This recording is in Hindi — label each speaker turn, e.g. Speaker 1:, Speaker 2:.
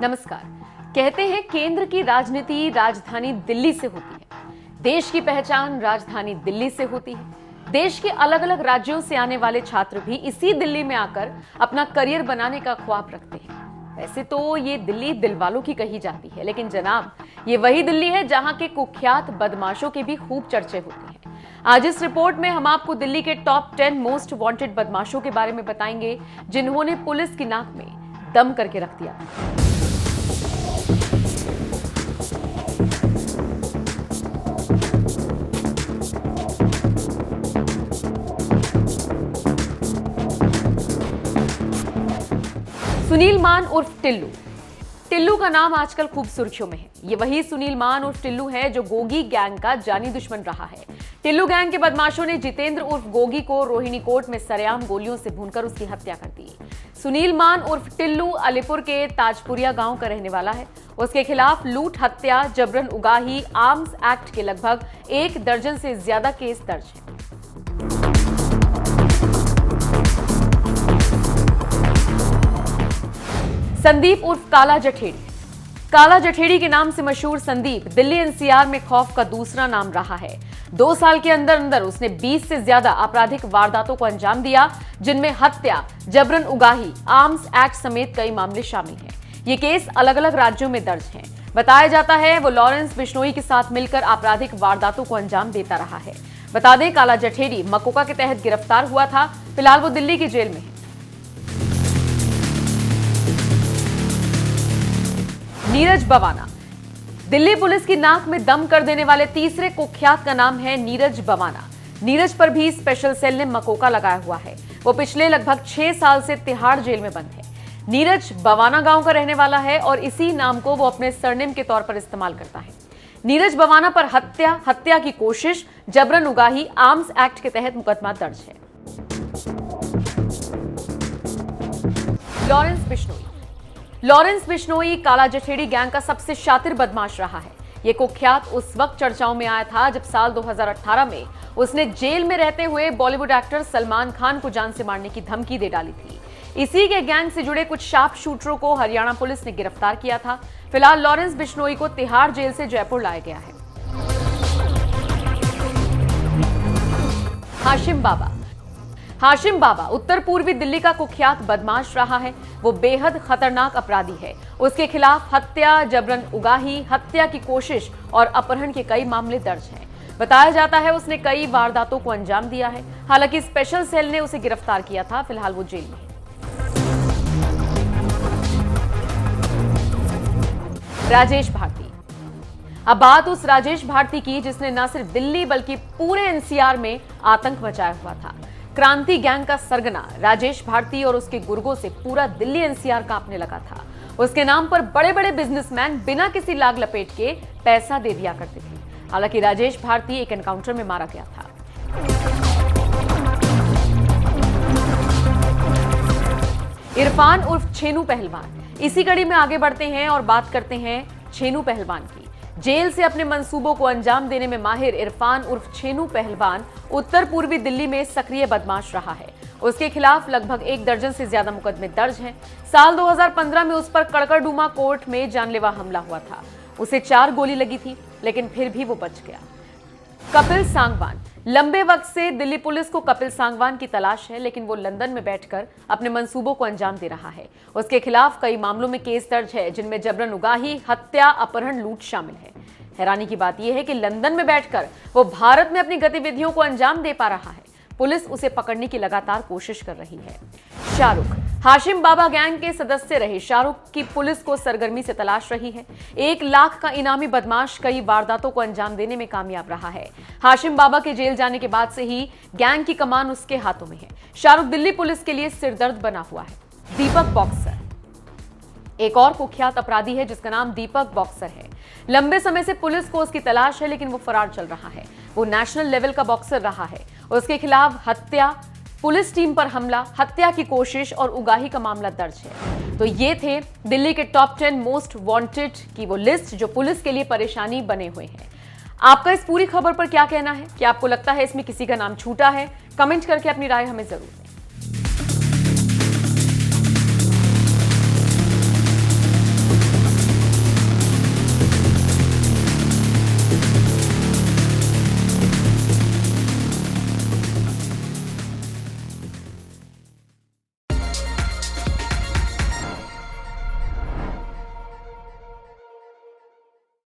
Speaker 1: नमस्कार। कहते हैं केंद्र की राजनीति राजधानी दिल्ली से होती है। देश की पहचान राजधानी दिल्ली से होती है। देश के अलग अलग राज्यों से आने वाले छात्र भी इसी दिल्ली में आकर अपना करियर बनाने का ख्वाब रखते हैं। वैसे तो ये दिल्ली दिलवालों की कही जाती है, लेकिन जनाब ये वही दिल्ली है जहां के कुख्यात बदमाशों के भी खूब चर्चे होते हैं। आज इस रिपोर्ट में हम आपको दिल्ली के टॉप 10 मोस्ट वांटेड बदमाशों के बारे में बताएंगे, जिन्होंने पुलिस की नाक में दम करके रख दिया। सुनील मान उर्फ टिल्लू। टिल्लू का नाम आजकल खूब सुर्खियों में है। ये वही सुनील मान उर्फ टिल्लू है जो गोगी गैंग का जानी दुश्मन रहा है। टिल्लू गैंग के बदमाशों ने जितेंद्र उर्फ गोगी को रोहिणी कोट में सरेआम गोलियों से भूनकर उसकी हत्या कर दी। सुनील मान उर्फ टिल्लू अलीपुर के ताजपुरिया गांव का रहने वाला है। उसके खिलाफ लूट, हत्या, जबरन उगाही, आर्म्स एक्ट के लगभग 1 दर्जन से ज्यादा केस दर्ज है। संदीप उर्फ काला जठेड़ी। काला जठेड़ी के नाम से मशहूर संदीप दिल्ली एनसीआर में खौफ का दूसरा नाम रहा है। 2 साल के अंदर अंदर उसने 20 से ज्यादा आपराधिक वारदातों को अंजाम दिया, जिनमें हत्या, जबरन उगाही, आर्म्स एक्ट समेत कई मामले शामिल हैं। ये केस अलग अलग राज्यों में दर्ज हैं। बताया जाता है वो लॉरेंस बिश्नोई के साथ मिलकर आपराधिक वारदातों को अंजाम देता रहा है। बता दें, काला जठेड़ी मकोका के तहत गिरफ्तार हुआ था। फिलहाल वो दिल्ली की जेल में है। नीरज बवाना। दिल्ली पुलिस की नाक में दम कर देने वाले तीसरे कुख्यात का नाम है नीरज बवाना। नीरज पर भी स्पेशल सेल ने मकोका लगाया हुआ है। वो पिछले लगभग 6 साल से तिहाड़ जेल में बंद है। नीरज बवाना गांव का रहने वाला है और इसी नाम को वो अपने सरनेम के तौर पर इस्तेमाल करता है। नीरज बवाना पर हत्या की कोशिश, जबरन उगाही, आर्म्स एक्ट के तहत मुकदमा दर्ज है। लॉरेंस बिश्नोई काला जठेड़ी गैंग का सबसे शातिर बदमाश रहा है। ये कुख्यात उस वक्त चर्चाओं में आया था जब साल 2018 में उसने जेल में रहते हुए बॉलीवुड एक्टर सलमान खान को जान से मारने की धमकी दे डाली थी। इसी के गैंग से जुड़े कुछ शार्प शूटरों को हरियाणा पुलिस ने गिरफ्तार किया था। फिलहाल लॉरेंस बिश्नोई को तिहाड़ जेल से जयपुर लाया गया है। हाशिम बाबा उत्तर पूर्वी दिल्ली का कुख्यात बदमाश रहा है। वो बेहद खतरनाक अपराधी है। उसके खिलाफ हत्या, जबरन उगाही, हत्या की कोशिश और अपहरण के कई मामले दर्ज हैं। बताया जाता है उसने कई वारदातों को अंजाम दिया है। हालांकि स्पेशल सेल ने उसे गिरफ्तार किया था। फिलहाल वो जेल में है। राजेश भारती। अब बात उस राजेश भारती की जिसने न सिर्फ दिल्ली बल्कि पूरे एनसीआर में आतंक मचाया हुआ था। क्रांति गैंग का सरगना राजेश भारती और उसके गुर्गों से पूरा दिल्ली एनसीआर कांपने लगा था। उसके नाम पर बड़े बड़े बिजनेसमैन बिना किसी लाग लपेट के पैसा दे दिया करते थे। हालांकि राजेश भारती एक एनकाउंटर में मारा गया था। इरफान उर्फ छेनू पहलवान। इसी कड़ी में आगे बढ़ते हैं और बात करते हैं छेनू पहलवान की। जेल से अपने मंसूबों को अंजाम देने में माहिर इरफान उर्फ छेनू पहलवान उत्तर पूर्वी दिल्ली में सक्रिय बदमाश रहा है। उसके खिलाफ लगभग 1 दर्जन से ज्यादा मुकदमे दर्ज हैं। साल 2015 में उस पर कड़कड़डूमा कोर्ट में जानलेवा हमला हुआ था। उसे 4 गोली लगी थी, लेकिन फिर भी वो बच गया। कपिल सांगवान। लंबे वक्त से दिल्ली पुलिस को कपिल सांगवान की तलाश है, लेकिन वो लंदन में बैठकर अपने मंसूबों को अंजाम दे रहा है। उसके खिलाफ कई मामलों में केस दर्ज है, जिनमें जबरन उगाही, हत्या, अपहरण, लूट शामिल है। हैरानी की बात यह है कि लंदन में बैठकर वो भारत में अपनी गतिविधियों को अंजाम दे पा रहा है। पुलिस उसे पकड़ने की लगातार कोशिश कर रही है। शाहरुख। हाशिम बाबा गैंग के सदस्य रहे शाहरुख की पुलिस को सरगर्मी से तलाश रही है। 1 लाख का इनामी बदमाश कई वारदातों को अंजाम देने में कामयाब रहा है। हाशिम बाबा के जेल जाने के बाद से ही गैंग की कमान उसके हाथों में है। शाहरुख दिल्ली पुलिस के लिए सिरदर्द बना हुआ है। दीपक बॉक्सर। एक और कुख्यात अपराधी है जिसका नाम दीपक बॉक्सर है। लंबे समय से पुलिस को उसकी तलाश है, लेकिन वो फरार चल रहा है। वो नेशनल लेवल का बॉक्सर रहा है। उसके खिलाफ हत्या, पुलिस टीम पर हमला, हत्या की कोशिश और उगाही का मामला दर्ज है। तो ये थे दिल्ली के टॉप 10 मोस्ट वांटेड की वो लिस्ट जो पुलिस के लिए परेशानी बने हुए हैं। आपका इस पूरी खबर पर क्या कहना है? क्या आपको लगता है इसमें किसी का नाम छूटा है? कमेंट करके अपनी राय हमें जरूर